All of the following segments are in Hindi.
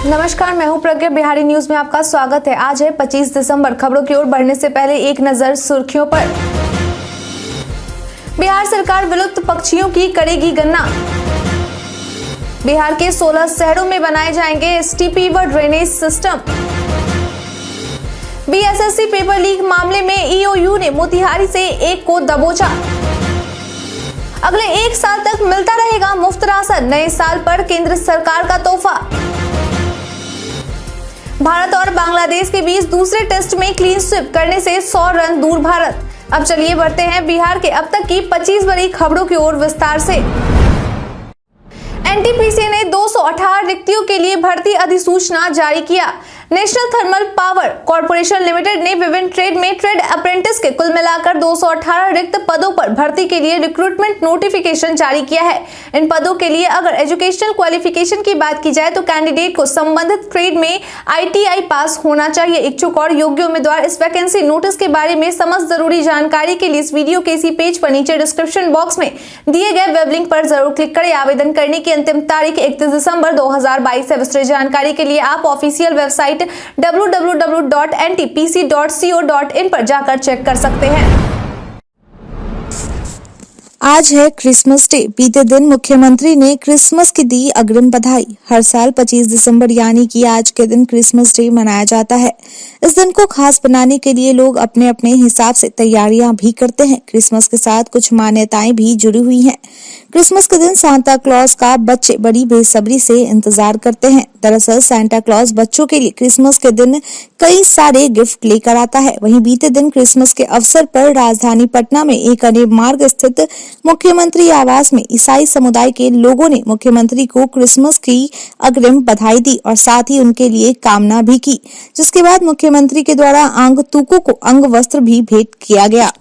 नमस्कार, मैं हूं प्रज्ञा। बिहारी न्यूज में आपका स्वागत है। आज है 25 दिसंबर। खबरों की ओर बढ़ने से पहले एक नजर सुर्खियों पर। बिहार सरकार विलुप्त पक्षियों की करेगी गणना। बिहार के 16 शहरों में बनाए जाएंगे एसटीपी व drainage system. BSSC paper leak मामले में ईओयू ने मोतिहारी से एक को दबोचा। अगले एक साल तक मिलता रहेगा मुफ्त राशन। नए साल पर केंद्र सरकार का तोहफा। भारत और बांग्लादेश के बीच दूसरे टेस्ट में क्लीन स्वीप करने से 100 रन दूर भारत। अब चलिए बढ़ते हैं बिहार के अब तक की 25 बड़ी खबरों की ओर विस्तार से। एनटीपीसी ने 218 रिक्तियों के लिए भर्ती अधिसूचना जारी किया। National thermal power corporation limited ने विभिन्न ट्रेड में ट्रेड अप्रेंटिस के कुल मिलाकर 218 रिक्त पदों पर भर्ती के लिए रिक्रूटमेंट नोटिफिकेशन जारी किया है। इन पदों के लिए अगर एजुकेशनल क्वालिफिकेशन की बात की जाए तो कैंडिडेट को संबंधित ट्रेड में आईटीआई पास होना चाहिए। इच्छुक और योग्य उम्मीदवार इस वैकेंसी नोटिस के बारे में समस्त जरूरी जानकारी के लिए इस वीडियो के इसी पेज पर नीचे डिस्क्रिप्शन बॉक्स में दिए गए वेब लिंक पर जरूर क्लिक करें। आवेदन करने की अंतिम तारीख 31 दिसंबर 2022 है। विस्तृत जानकारी के लिए आप ऑफिशियल वेबसाइट www.ntpc.co.in पर जाकर चेक कर सकते हैं। आज है क्रिसमस डे। बीते दिन मुख्यमंत्री ने क्रिसमस की दी अग्रिम बधाई। हर साल 25 दिसंबर यानी कि आज के दिन क्रिसमस डे मनाया जाता है। इस दिन को खास बनाने के लिए लोग अपने अपने हिसाब से तैयारियां भी करते हैं। क्रिसमस के साथ कुछ मान्यताएं भी जुड़ी हुई हैं। क्रिसमस के दिन सांता क्लॉज का बच्चे बड़ी बेसब्री से इंतजार करते हैं। दरअसल सांता क्लॉज बच्चों के लिए क्रिसमस के दिन कई सारे गिफ्ट लेकर आता है। वहीं बीते दिन क्रिसमस के अवसर पर राजधानी पटना में एक अनेक मार्ग स्थित मुख्यमंत्री आवास में ईसाई समुदाय के लोगों ने मुख्यमंत्री को क्रिसमस की अग्रिम बधाई दी और साथ ही उनके लिए कामना भी की, जिसके बाद मुख्यमंत्री के द्वारा आगंतुकों को अंग वस्त्र भी भेंट किया गया।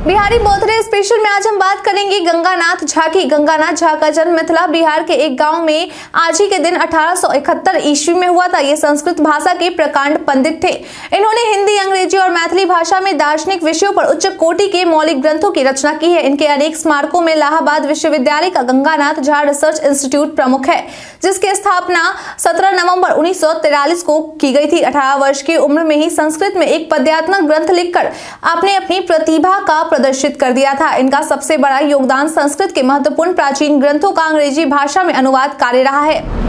बिहारी बर्थडे स्पेशल में आज हम बात करेंगे गंगानाथ झा की। गंगानाथ झा का जन्म मिथिला बिहार के एक गांव में आज ही के दिन 1871 ईस्वी में हुआ था। ये संस्कृत भाषा के प्रकांड पंडित थे। इन्होंने हिंदी, अंग्रेजी और मैथिली भाषा में दार्शनिक विषयों पर उच्च कोटि के मौलिक ग्रंथों की रचना की है। इनके अनेक स्मारकों में इलाहाबाद विश्वविद्यालय का गंगानाथ झा रिसर्च इंस्टीट्यूट प्रमुख है, जिसकी स्थापना 17 नवंबर 1943 को की गई थी। 18 वर्ष की उम्र में ही संस्कृत में एक पद्यात्मक ग्रंथ लिखकर आपने अपनी प्रतिभा का प्रदर्शित कर दिया था। इनका सबसे बड़ा योगदान संस्कृत के महत्वपूर्ण प्राचीन ग्रंथों का अंग्रेजी भाषा में अनुवाद कार्य रहा है।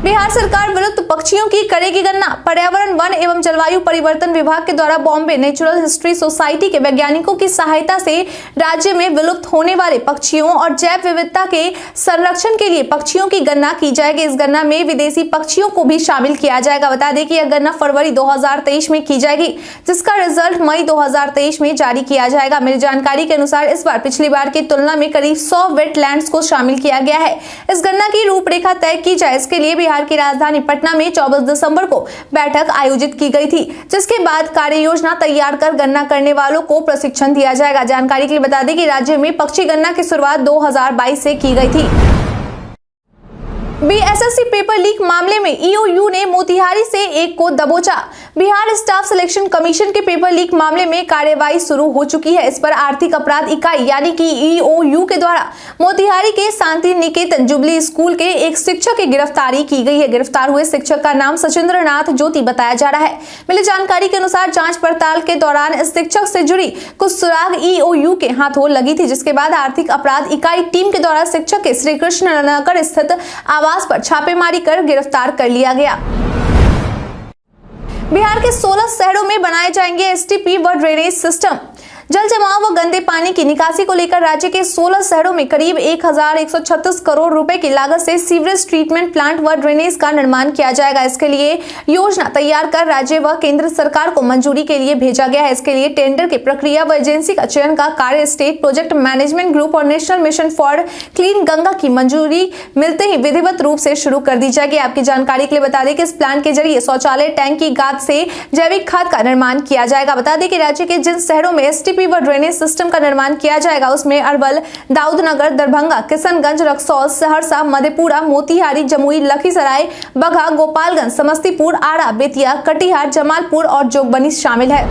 बिहार सरकार विलुप्त पक्षियों की करेगी गणना। पर्यावरण, वन एवं जलवायु परिवर्तन विभाग के द्वारा बॉम्बे नेचुरल हिस्ट्री सोसाइटी के वैज्ञानिकों की सहायता से राज्य में विलुप्त होने वाले पक्षियों और जैव विविधता के संरक्षण के लिए पक्षियों की गणना की जाएगी। इस गणना में विदेशी पक्षियों को भी शामिल किया जाएगा। बता दें कि यह गणना फरवरी 2023 में की जाएगी, जिसका रिजल्ट मई 2023 में जारी किया जाएगा। मेरी जानकारी के अनुसार इस बार पिछली बार की तुलना में करीब 100 वेटलैंड्स को शामिल किया गया है। इस गणना की रूपरेखा तय की जाए, इसके लिए बिहार की राजधानी पटना में 24 दिसंबर को बैठक आयोजित की गई थी, जिसके बाद कार्य योजना तैयार कर गणना करने वालों को प्रशिक्षण दिया जाएगा। जानकारी के लिए बता दें कि राज्य में पक्षी गणना की शुरुआत 2022 से की गई थी। बीएसएससी पेपर लीक मामले में ईओयू ने मोतिहारी से एक को दबोचा। बिहार स्टाफ सिलेक्शन कमीशन के पेपर लीक मामले में कार्यवाही शुरू हो चुकी है। इस पर आर्थिक अपराध इकाई यानी कि ईओयू के द्वारा मोतिहारी के शांति निकेतन जुबली स्कूल के एक शिक्षक की गिरफ्तारी की गई है। गिरफ्तार हुए शिक्षक का नाम सचिंद्र नाथ ज्योति बताया जा रहा है। मिली जानकारी के अनुसार जांच पड़ताल के दौरान इस शिक्षक से जुड़ी कुछ सुराग ईओयू के हाथों लगी थी, जिसके बाद आर्थिक अपराध इकाई टीम के द्वारा शिक्षक के श्री कृष्ण नगर स्थित आवास पर छापेमारी कर गिरफ्तार कर लिया गया। बिहार के 16 शहरों में बनाए जाएंगे एसटीपी व ड्रेनेज सिस्टम। जल जमाव व गंदे पानी की निकासी को लेकर राज्य के 16 शहरों में करीब 1136 करोड़ रुपए की लागत से सीवरेज ट्रीटमेंट प्लांट व ड्रेनेज का निर्माण किया जाएगा। इसके लिए योजना तैयार कर राज्य व केंद्र सरकार को मंजूरी के लिए भेजा गया है। इसके लिए टेंडर की प्रक्रिया व एजेंसी का चयन का कार्य स्टेट प्रोजेक्ट मैनेजमेंट ग्रुप और national mission for clean Ganga की मंजूरी मिलते ही विधिवत रूप से शुरू कर दी जाएगी। आपकी जानकारी के लिए बता दें कि इस प्लांट के जरिए शौचालय टैंक की गाद से जैविक खाद का निर्माण किया जाएगा। बता दें कि राज्य के जिन शहरों में एसटीपी व ड्रेनेज सिस्टम का निर्माण किया जाएगा उसमें अरवल, दाऊदनगर, दरभंगा, किशनगंज, रक्सौल, सहरसा, मधेपुरा, मोतिहारी, जमुई, लखीसराय, बगहा, गोपालगंज, समस्तीपुर, आरा, बेतिया, कटिहार, जमालपुर और जोगबनी शामिल है।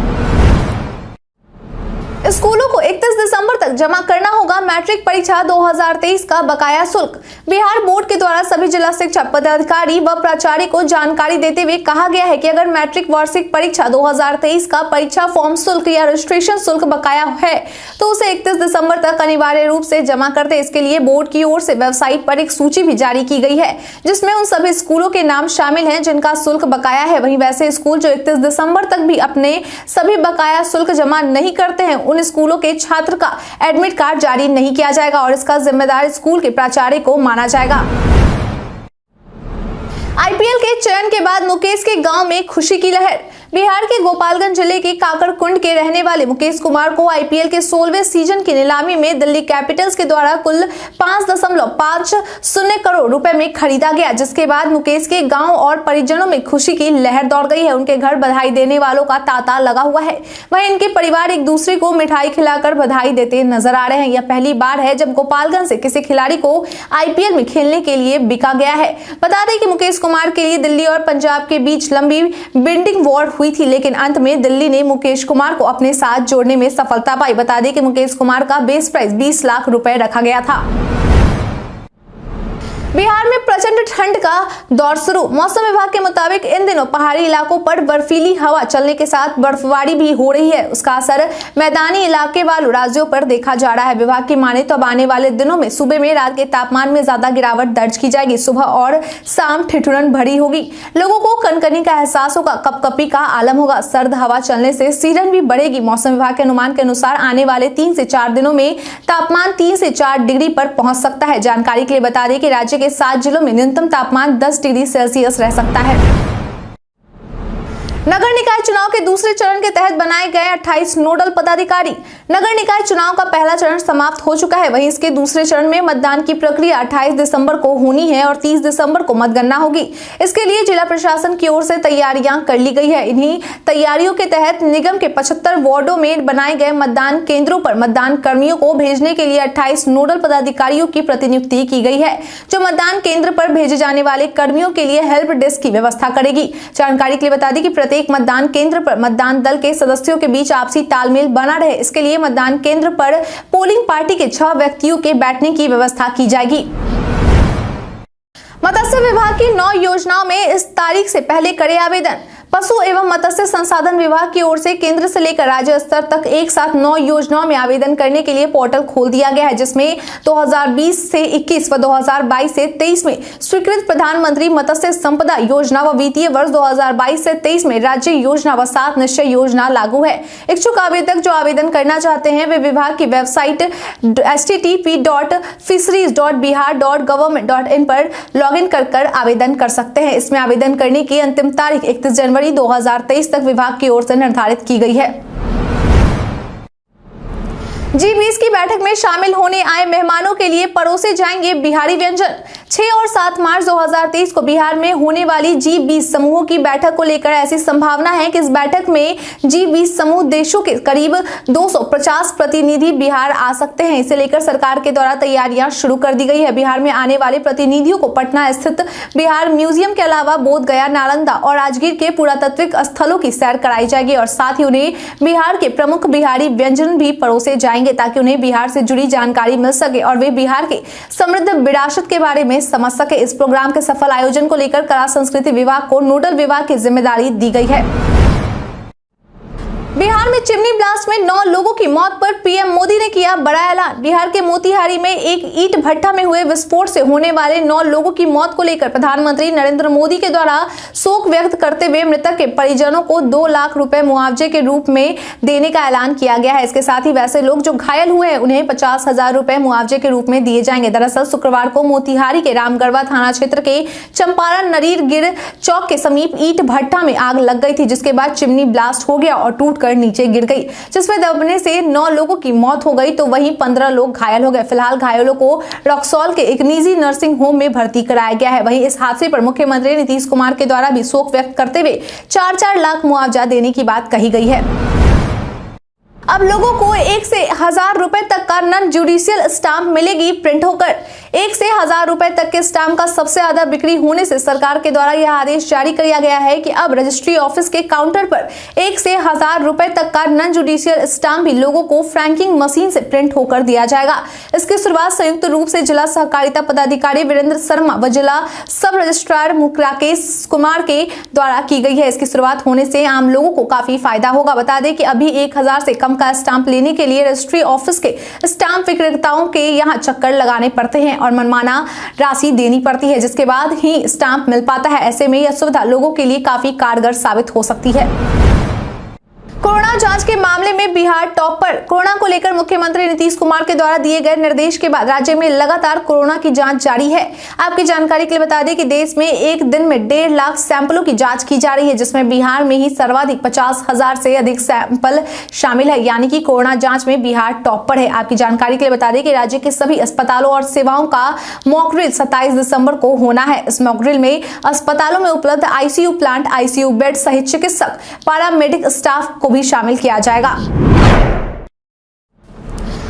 स्कूलों को 31 दिसंबर तक जमा करना होगा मैट्रिक परीक्षा 2023 का बकाया शुल्क। बिहार बोर्ड के द्वारा सभी जिला शिक्षा पदाधिकारी व प्राचार्य को जानकारी देते हुए कहा गया है कि अगर मैट्रिक वार्षिक परीक्षा 2023 का परीक्षा फॉर्म शुल्क या रजिस्ट्रेशन शुल्क बकाया है तो उसे 31 दिसंबर तक अनिवार्य रूप से जमा कर दे। इसके लिए बोर्ड की ओर से वेबसाइट पर एक सूची भी जारी की गई है जिसमें उन सभी स्कूलों के नाम शामिल हैं जिनका शुल्क बकाया है। वहीं वैसे स्कूल जो 31 दिसंबर तक भी अपने सभी बकाया शुल्क जमा नहीं करते हैं उन स्कूलों के छात्र का एडमिट कार्ड जारी नहीं किया जाएगा और इसका जिम्मेदार स्कूल के प्राचार्य को माना जाएगा। आईपीएल के चयन के बाद मुकेश के गांव में खुशी की लहर। बिहार के गोपालगंज जिले के काकड़कुंड के रहने वाले मुकेश कुमार को आईपीएल के 16वें सीजन की नीलामी में दिल्ली कैपिटल्स के द्वारा कुल 5.50 करोड़ रुपए में खरीदा गया, जिसके बाद मुकेश के गांव और परिजनों में खुशी की लहर दौड़ गई है। उनके घर बधाई देने वालों का तांता लगा हुआ है। वहीं इनके परिवार एक दूसरे को मिठाई खिलाकर बधाई देते नजर आ रहे हैं। यह पहली बार है जब गोपालगंज से किसी खिलाड़ी को आईपीएल में खेलने के लिए बिका गया है। बता दें कि मुकेश कुमार के लिए दिल्ली और पंजाब के बीच लंबी बिल्डिंग वॉर हुई थी, लेकिन अंत में दिल्ली ने मुकेश कुमार को अपने साथ जोड़ने में सफलता पाई। बता दें कि मुकेश कुमार का बेस प्राइस 20 लाख रुपए रखा गया था। बिहार में प्रचंड ठंड का दौर शुरू। मौसम विभाग के मुताबिक इन दिनों पहाड़ी इलाकों पर बर्फीली हवा चलने के साथ बर्फबारी भी हो रही है। उसका असर मैदानी इलाके वालों राज्यों पर देखा जा रहा है। विभाग की माने तो अब आने वाले दिनों में सुबह में रात के तापमान में ज्यादा गिरावट दर्ज की जाएगी। सुबह और शाम ठिठुरन भरी होगी। लोगों को कनकनी का एहसास होगा, कपकपी का आलम होगा। सर्द हवा चलने से सीरन भी बढ़ेगी। मौसम विभाग के अनुमान के अनुसार आने वाले 3 से 4 दिनों में तापमान 3 से 4 डिग्री पर पहुंच सकता है। जानकारी के लिए बता दें कि राज्य के 7 जिलों में न्यूनतम तापमान 10 डिग्री सेल्सियस रह सकता है। नगर निकाय चुनाव के दूसरे चरण के तहत बनाए गए 28 नोडल पदाधिकारी। नगर निकाय चुनाव का पहला चरण समाप्त हो चुका है। वहीं इसके दूसरे चरण में मतदान की प्रक्रिया 28 दिसंबर को होनी है और 30 दिसंबर को मतगणना होगी। इसके लिए जिला प्रशासन की ओर से तैयारियां कर ली गई है। इन्हीं तैयारियों के तहत निगम के 75 वार्डों में बनाए गए मतदान केंद्रों पर मतदान कर्मियों को भेजने के लिए 28 नोडल पदाधिकारियों की प्रतिनियुक्ति की गई है, जो मतदान केंद्र पर भेजे जाने वाले कर्मियों के लिए हेल्प डेस्क की व्यवस्था करेगी। जानकारी के लिए बता दें कि प्रत्येक मतदान केंद्र पर मतदान दल के सदस्यों के बीच आपसी तालमेल बना रहे, इसके लिए मतदान केंद्र पर पोलिंग पार्टी के 6 व्यक्तियों के बैठने की व्यवस्था की जाएगी। मत्स्य विभाग की 9 योजनाओं में इस तारीख से पहले करे आवेदन। पशु एवं मत्स्य संसाधन विभाग की ओर से केंद्र से लेकर राज्य स्तर तक एक साथ 9 योजनाओं में आवेदन करने के लिए पोर्टल खोल दिया गया है, जिसमें 2020 से 21 व 2022 से 23 में स्वीकृत प्रधानमंत्री मत्स्य संपदा योजना व वित्तीय वर्ष 2022 से 23 में राज्य योजना व 7 निश्चय योजना लागू है। इच्छुक आवेदक जो आवेदन करना चाहते हैं वे विभाग की वेबसाइट http:fisheries.bihar.government.in पर लॉगिन कर आवेदन कर सकते हैं। इसमें आवेदन करने की अंतिम तारीख 31 जनवरी 2023 तक विभाग की ओर से निर्धारित की गई है। G20 की बैठक में शामिल होने आए मेहमानों के लिए परोसे जाएंगे बिहारी व्यंजन। 6 और 7 मार्च 2023 को बिहार में होने वाली G20 समूहों की बैठक को लेकर ऐसी संभावना है कि इस बैठक में G20 समूह देशों के करीब 250 प्रतिनिधि बिहार आ सकते हैं। इसे लेकर सरकार के द्वारा तैयारियां शुरू कर दी गई है। बिहार में आने वाले प्रतिनिधियों को पटना स्थित बिहार म्यूजियम के अलावा बोधगया, नालंदा और राजगीर के पुरातात्विक स्थलों की सैर कराई जाएगी और साथ ही उन्हें बिहार के प्रमुख बिहारी व्यंजन भी परोसे जाएंगे ताकि उन्हें बिहार से जुड़ी जानकारी मिल सके और वे बिहार के समृद्ध विरासत के बारे में समझ सके। इस प्रोग्राम के सफल आयोजन को लेकर कला संस्कृति विभाग को नोडल विभाग की जिम्मेदारी दी गई है। बिहार में चिमनी ब्लास्ट में 9 लोगों की मौत पर पीएम मोदी ने किया बड़ा ऐलान। बिहार के मोतिहारी में एक ईंट भट्ठा में हुए विस्फोट से होने वाले 9 लोगों की मौत को लेकर प्रधानमंत्री नरेंद्र मोदी के द्वारा शोक व्यक्त करते हुए मृतक के परिजनों को 2 लाख रुपए मुआवजे के रूप में देने का ऐलान किया गया है। इसके साथ ही वैसे लोग जो घायल हुए हैं उन्हें 50,000 रुपए मुआवजे के रूप में दिए जाएंगे। दरअसल शुक्रवार को मोतिहारी के रामगढ़वा थाना क्षेत्र के चंपारण नरीरगिर चौक के समीप ईंट भट्ठा में आग लग गई थी, जिसके बाद चिमनी ब्लास्ट हो गया और टूट नीचे गिर गई, जिसमें दबने से 9 लोगों की मौत हो गई तो वहीं 15 लोग घायल हो गए। फिलहाल घायलों को रक्सौल के एक निजी नर्सिंग होम में भर्ती कराया गया है। वहीं इस हादसे पर मुख्यमंत्री नीतीश कुमार के द्वारा भी शोक व्यक्त करते हुए 4-4 लाख मुआवजा देने की बात कही गई है। अब लोगों को 1 से 1000 रुपए तक का नॉन जुडिशियल स्टाम्प मिलेगी प्रिंट होकर। 1 से 1000 रुपए तक के स्टाम्प का सबसे ज्यादा बिक्री होने से सरकार के द्वारा यह आदेश जारी किया गया है कि अब रजिस्ट्री ऑफिस के काउंटर पर 1 से 1000 रुपए तक का नॉन जुडिशियल स्टाम्प भी लोगों को फ्रैंकिंग मशीन से प्रिंट होकर दिया जाएगा। इसकी शुरुआत संयुक्त रूप से जिला सहकारिता पदाधिकारी वीरेंद्र शर्मा व जिला सब रजिस्ट्रार राकेश कुमार के द्वारा की गई है। इसकी शुरुआत होने से आम लोगों को काफी फायदा होगा। बता दें कि अभी 1000 से कम का स्टाम्प लेने के लिए रजिस्ट्री ऑफिस के स्टाम्प विक्रेताओं के यहां चक्कर लगाने पड़ते हैं और मनमाना राशि देनी पड़ती है, जिसके बाद ही स्टाम्प मिल पाता है। ऐसे में यह सुविधा लोगों के लिए काफी कारगर साबित हो सकती है। कोरोना जांच के मामले में बिहार टॉप पर। कोरोना को लेकर मुख्यमंत्री नीतीश कुमार के द्वारा दिए गए निर्देश के बाद राज्य में लगातार कोरोना की जांच जारी है। आपकी जानकारी के लिए बता दें कि देश में एक दिन में 1.5 लाख सैंपलों की जांच की जा रही है, जिसमें बिहार में ही सर्वाधिक 50,000 से अधिक सैंपल शामिल है, यानी कि कोरोना जांच में बिहार टॉप पर है। आपकी जानकारी के लिए बता दें कि राज्य के सभी अस्पतालों और सेवाओं का मॉक ड्रिल 27 दिसंबर को होना है। इस मॉक ड्रिल में अस्पतालों में उपलब्ध आईसीयू प्लांट, आईसीयू बेड सहित चिकित्सक, पैरामेडिक स्टाफ को भी शामिल किया जाएगा।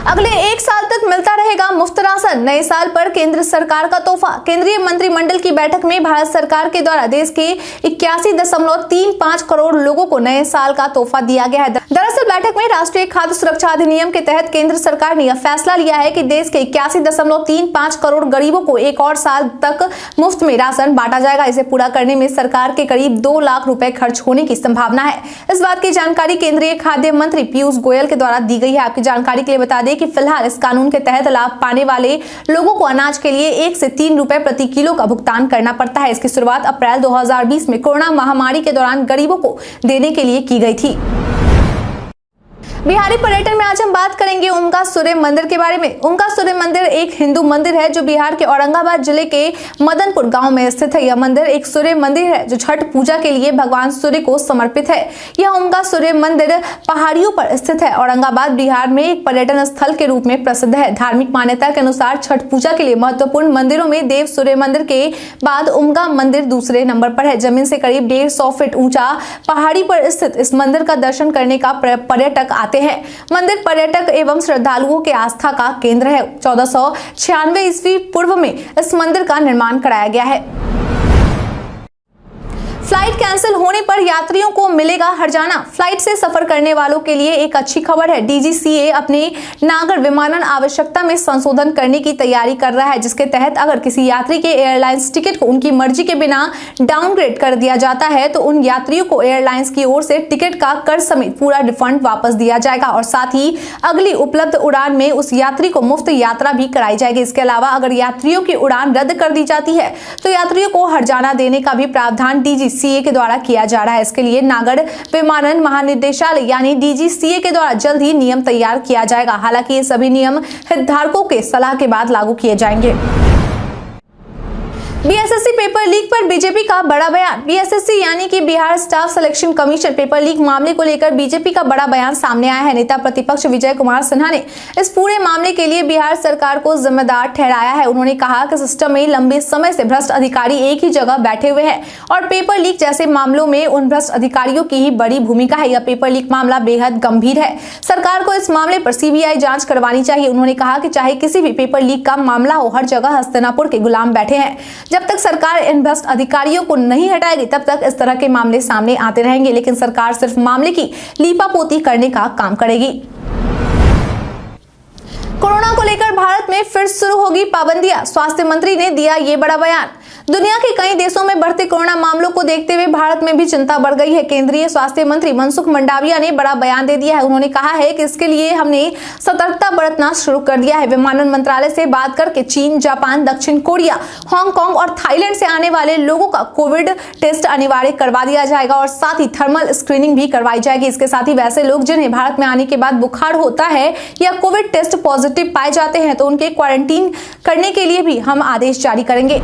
अगले 1 साल तक मिलता रहेगा मुफ्त राशन। नए साल पर केंद्र सरकार का तोहफा। केंद्रीय मंत्रिमंडल की बैठक में भारत सरकार के द्वारा देश के 81.35 करोड़ लोगों को नए साल का तोहफा दिया गया है। दरअसल बैठक में राष्ट्रीय खाद्य सुरक्षा अधिनियम के तहत केंद्र सरकार ने यह फैसला लिया है कि देश के 81.35 करोड़ गरीबों को 1 और साल तक मुफ्त में राशन बांटा जाएगा। इसे पूरा करने में सरकार के करीब 2 लाख रुपए खर्च होने की संभावना है। इस बात की जानकारी केंद्रीय खाद्य मंत्री पीयूष गोयल के द्वारा दी गई है। आपकी जानकारी के लिए बता दें कि फिलहाल इस कानून के तहत लाभ पाने वाले लोगों को अनाज के लिए 1 से 3 रुपए प्रति किलो का भुगतान करना पड़ता है। इसकी शुरुआत अप्रैल 2020 में कोरोना महामारी के दौरान गरीबों को देने के लिए की गई थी। बिहारी पर्यटन में आज हम बात करेंगे ओमकार सूर्य मंदिर के बारे में। ओमकार सूर्य मंदिर एक हिंदू मंदिर है जो बिहार के औरंगाबाद जिले के मदनपुर गांव में स्थित है। यह मंदिर एक सूर्य मंदिर है जो छठ पूजा के लिए भगवान सूर्य को समर्पित है। यह ओमकार सूर्य मंदिर पहाड़ियों पर स्थित है। औरंगाबाद बिहार में एक पर्यटन स्थल के रूप में प्रसिद्ध है। धार्मिक मान्यता के अनुसार छठ पूजा के लिए महत्वपूर्ण मंदिरों में देव सूर्य मंदिर के बाद ओमगा मंदिर दूसरे नंबर पर है। जमीन से करीब 150 फीट ऊंचा पहाड़ी पर स्थित इस मंदिर का दर्शन करने का पर्यटक आते हैं। मंदिर पर्यटक एवं श्रद्धालुओं के आस्था का केंद्र है। 1496 ईस्वी पूर्व में इस मंदिर का निर्माण कराया गया है। फ्लाइट कैंसिल होने पर यात्रियों को मिलेगा हर्जाना। फ्लाइट से सफर करने वालों के लिए एक अच्छी खबर है। डीजीसीए अपने नागर विमानन आवश्यकता में संशोधन करने की तैयारी कर रहा है, जिसके तहत अगर किसी यात्री के एयरलाइंस टिकट को उनकी मर्जी के बिना डाउनग्रेड कर दिया जाता है तो उन यात्रियों को एयरलाइंस की ओर से टिकट का कर समेत पूरा रिफंड वापस दिया जाएगा और साथ ही अगली उपलब्ध उड़ान में उस यात्री को मुफ्त यात्रा भी कराई जाएगी। इसके अलावा अगर यात्रियों की उड़ान रद्द कर दी जाती है तो यात्रियों को हर्जाना देने का भी प्रावधान डीजीसीए के द्वारा किया जा रहा है। इसके लिए नागर विमानन महानिदेशालय यानी डीजीसीए के द्वारा जल्द ही नियम तैयार किया जाएगा। हालांकि ये सभी नियम हितधारकों के सलाह के बाद लागू किए जाएंगे। बीएसएससी पेपर लीक पर बीजेपी का बड़ा बयान। बीएसएससी यानी कि Bihar staff selection commission paper leak मामले को लेकर बीजेपी का बड़ा बयान सामने आया है। नेता प्रतिपक्ष विजय कुमार सिन्हा ने इस पूरे मामले के लिए बिहार सरकार को जिम्मेदार ठहराया है। उन्होंने कहा कि सिस्टम में लंबे समय से भ्रष्ट अधिकारी एक ही जगह बैठे हुए हैं और पेपर लीक जैसे मामलों में उन भ्रष्ट अधिकारियों की ही बड़ी भूमिका है। यह पेपर लीक मामला बेहद गंभीर है। सरकार को इस मामले पर सीबीआई जांच करवानी चाहिए। उन्होंने कहा कि चाहे किसी भी पेपर लीक का मामला हो, हर जगह हस्तिनापुर के गुलाम बैठे हैं। जब तक सरकार इन भ्रष्ट अधिकारियों को नहीं हटाएगी तब तक इस तरह के मामले सामने आते रहेंगे, लेकिन सरकार सिर्फ मामले की लीपापोती करने का काम करेगी। कोरोना को लेकर भारत में फिर शुरू होगी पाबंदियां। स्वास्थ्य मंत्री ने दिया ये बड़ा बयान। दुनिया के कई देशों में बढ़ते कोरोना मामलों को देखते हुए भारत में भी चिंता बढ़ गई है। केंद्रीय स्वास्थ्य मंत्री मनसुख मंडाविया ने बड़ा बयान दे दिया है। उन्होंने कहा है कि इसके लिए हमने सतर्कता बरतना शुरू कर दिया है। विमानन मंत्रालय से बात करके चीन, जापान, दक्षिण कोरिया, हांगकांग और थाईलैंड से आने वाले लोगों का कोविड टेस्ट अनिवार्य करवा दिया जाएगा और साथ ही थर्मल स्क्रीनिंग भी करवाई जाएगी। इसके साथ ही वैसे लोग जिन्हें भारत में आने के बाद बुखार होता है या कोविड टेस्ट पॉजिटिव पाए जाते हैं तो उनके क्वारंटीन करने के लिए भी हम आदेश जारी करेंगे।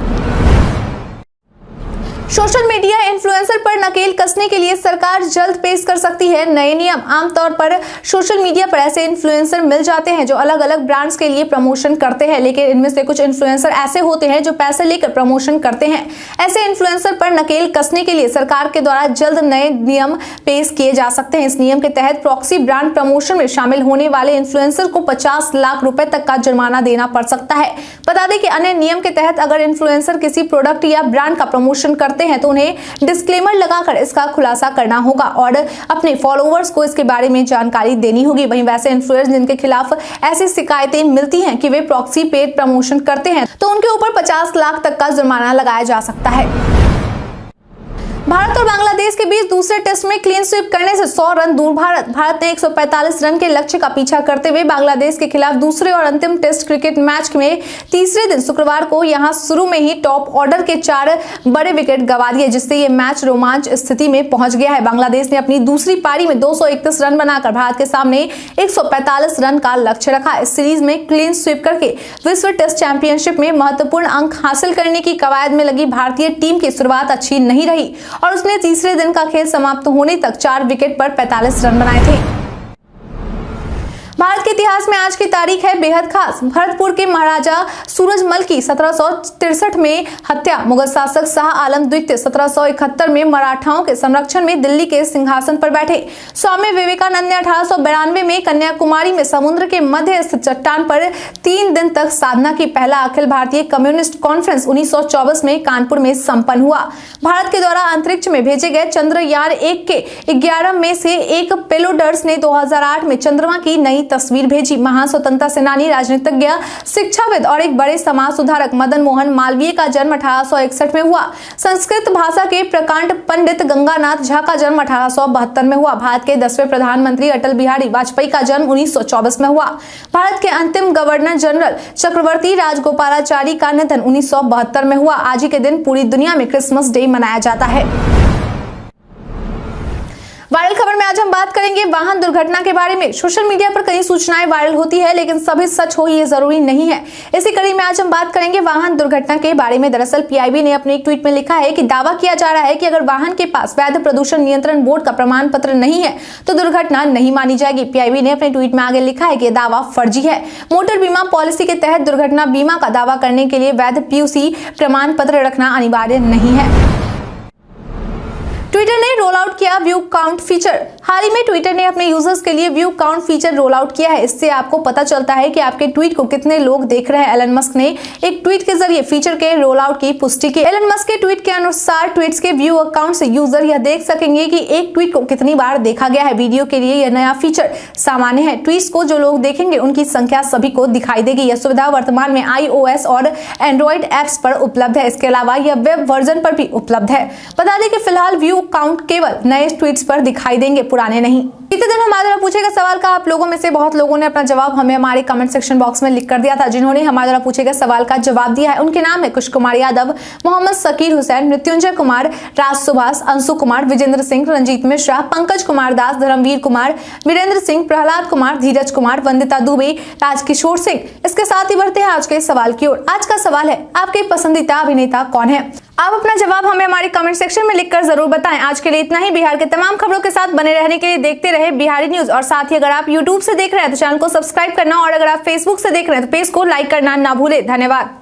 सोशल मीडिया इन्फ्लुएंसर पर नकेल कसने के लिए सरकार जल्द पेश कर सकती है नए नियम। आमतौर पर सोशल मीडिया पर ऐसे इन्फ्लुएंसर मिल जाते हैं जो अलग अलग ब्रांड्स के लिए प्रमोशन करते हैं, लेकिन इनमें से कुछ इन्फ्लुएंसर ऐसे होते हैं जो पैसे लेकर प्रमोशन करते हैं। ऐसे इन्फ्लुएंसर पर नकेल कसने के लिए सरकार के द्वारा जल्द नए नियम पेश किए जा सकते हैं। इस नियम के तहत प्रॉक्सी ब्रांड प्रमोशन में शामिल होने वाले इन्फ्लुएंसर को 50 लाख रुपए तक का जुर्माना देना पड़ सकता है। बता दें कि अन्य नियम के तहत अगर इन्फ्लुएंसर किसी प्रोडक्ट या ब्रांड का प्रमोशन करते हैं तो उन्हें डिस्क्लेमर लगाकर इसका खुलासा करना होगा और अपने फॉलोअर्स को इसके बारे में जानकारी देनी होगी। वहीं वैसे इन्फ्लुएंसर जिनके खिलाफ ऐसी शिकायतें मिलती हैं कि वे प्रॉक्सी पेड प्रमोशन करते हैं तो उनके ऊपर 50 लाख तक का जुर्माना लगाया जा सकता है। भारत और बांग्लादेश के बीच दूसरे टेस्ट में क्लीन स्वीप करने से 100 रन दूर भारत ने 145 रन के लक्ष्य का पीछा करते हुए बांग्लादेश के खिलाफ दूसरे और अंतिम टेस्ट क्रिकेट मैच में तीसरे दिन शुक्रवार को यहां शुरू में ही टॉप ऑर्डर के 4 बड़े विकेट गंवा दिए, जिससे ये मैच रोमांच स्थिति में पहुंच गया है। बांग्लादेश ने अपनी दूसरी पारी में 231 रन बनाकर भारत के सामने 145 रन का लक्ष्य रखा। इस सीरीज में क्लीन स्वीप करके विश्व टेस्ट चैंपियनशिप में महत्वपूर्ण अंक हासिल करने की कवायद में लगी भारतीय टीम की शुरुआत अच्छी नहीं रही और उसने तीसरे दिन का खेल समाप्त होने तक 4 विकेट पर 45 रन बनाए थे। भारत के इतिहास में आज की तारीख है बेहद खास। भरतपुर के महाराजा सूरजमल की 1763 में हत्या, मुगल शासक शाह आलम द्वितीय 1771 में मराठाओं के संरक्षण में दिल्ली के सिंहासन पर बैठे। स्वामी विवेकानंद ने 1892 में कन्याकुमारी में समुद्र के मध्य स्थित चट्टान पर 3 दिन तक साधना की। पहला अखिल भारतीय कम्युनिस्ट कॉन्फ्रेंस 1924 में कानपुर में संपन्न हुआ। भारत के द्वारा अंतरिक्ष में भेजे गए चंद्रयान 1 के 11 में से एक पेलोडर्स ने 2008 में चंद्रमा की नई तस्वीर भेजी। महान स्वतंत्रता सेनानी, राजनीतिज्ञ, शिक्षाविद और एक बड़े समाज सुधारक मदन मोहन मालवीय का जन्म 1861 में हुआ। संस्कृत भाषा के प्रकांड पंडित गंगानाथ झा का जन्म 1872 में हुआ। भारत के 10वें प्रधानमंत्री अटल बिहारी वाजपेयी का जन्म 1924 में हुआ। भारत के अंतिम गवर्नर जनरल चक्रवर्ती राजगोपालाचारी का निधन 1972 में हुआ। आज ही के दिन पूरी दुनिया में क्रिसमस डे मनाया जाता है। वायरल खबर में आज हम बात करेंगे वाहन दुर्घटना के बारे में। सोशल मीडिया पर कई सूचनाएं वायरल होती है, लेकिन सभी सच हो ये जरूरी नहीं है। इसी कड़ी में आज हम बात करेंगे वाहन दुर्घटना के बारे में। दरअसल पीआईबी ने अपने एक ट्वीट में लिखा है कि दावा किया जा रहा है कि अगर वाहन के पास वैध प्रदूषण नियंत्रण बोर्ड का प्रमाण पत्र नहीं है तो दुर्घटना नहीं मानी जाएगी। पीआईबी ने अपने ट्वीट में आगे लिखा है कि यह दावा फर्जी है। मोटर बीमा पॉलिसी के तहत दुर्घटना बीमा का दावा करने के लिए वैध पीयूसी प्रमाण पत्र रखना अनिवार्य नहीं है। ट्विटर ने रोल आउट किया व्यू काउंट फीचर। हाल ही में ट्विटर ने अपने यूजर्स के लिए view count feature roll out किया है। इससे आपको पता चलता है कि आपके ट्वीट को कितने लोग देख रहे हैं। एलन मस्क ने एक ट्वीट के जरिए फीचर के रोल आउट की पुष्टि की। एलन मस्क के ट्वीट के अनुसार ट्वीट्स के व्यू अकाउंट से यूजर यह देख सकेंगे कि एक ट्वीट को कितनी बार देखा गया है। वीडियो के लिए यह नया फीचर सामान्य है। ट्वीट्स को जो लोग देखेंगे उनकी संख्या सभी को दिखाई देगी। यह सुविधा वर्तमान में iOS और एंड्रॉइड ऐप्स पर उपलब्ध है। इसके अलावा यह वेब वर्जन पर भी उपलब्ध है। बता दें कि फिलहाल व्यू काउंट केवल नए ट्वीट्स पर दिखाई देंगे, पुराने नहीं। बीते दिन हमारे द्वारा पूछे गए सवाल का आप लोगों में से बहुत लोगों ने अपना जवाब हमें हमारे कमेंट सेक्शन बॉक्स में लिख कर दिया था। जिन्होंने हमारे द्वारा पूछे गए सवाल का जवाब दिया है उनके नाम है कुश कुमार यादव, मोहम्मद सकीर हुसैन, मृत्युंजय कुमार, राज सुभाष, अंशु कुमार, विजेंद्र सिंह, रंजीत मिश्रा, पंकज कुमार दास, धर्मवीर कुमार, वीरेंद्र सिंह, प्रहलाद कुमार, धीरज कुमार, वंदिता दुबे, राजकिशोर सिंह। इसके साथ ही बढ़ते हैं आज के सवाल की ओर। आज का सवाल है, आपके पसंदीदा अभिनेता कौन है? आप अपना जवाब हमें हमारे कमेंट सेक्शन में लिखकर जरूर बताएं। आज के लिए इतना ही। बिहार के तमाम खबरों के साथ बने रहने के लिए देखते रहे बिहारी न्यूज। और साथ ही अगर आप YouTube से देख रहे हैं तो चैनल को सब्सक्राइब करना और अगर आप Facebook से देख रहे हैं तो पेज को लाइक करना ना भूलें। धन्यवाद।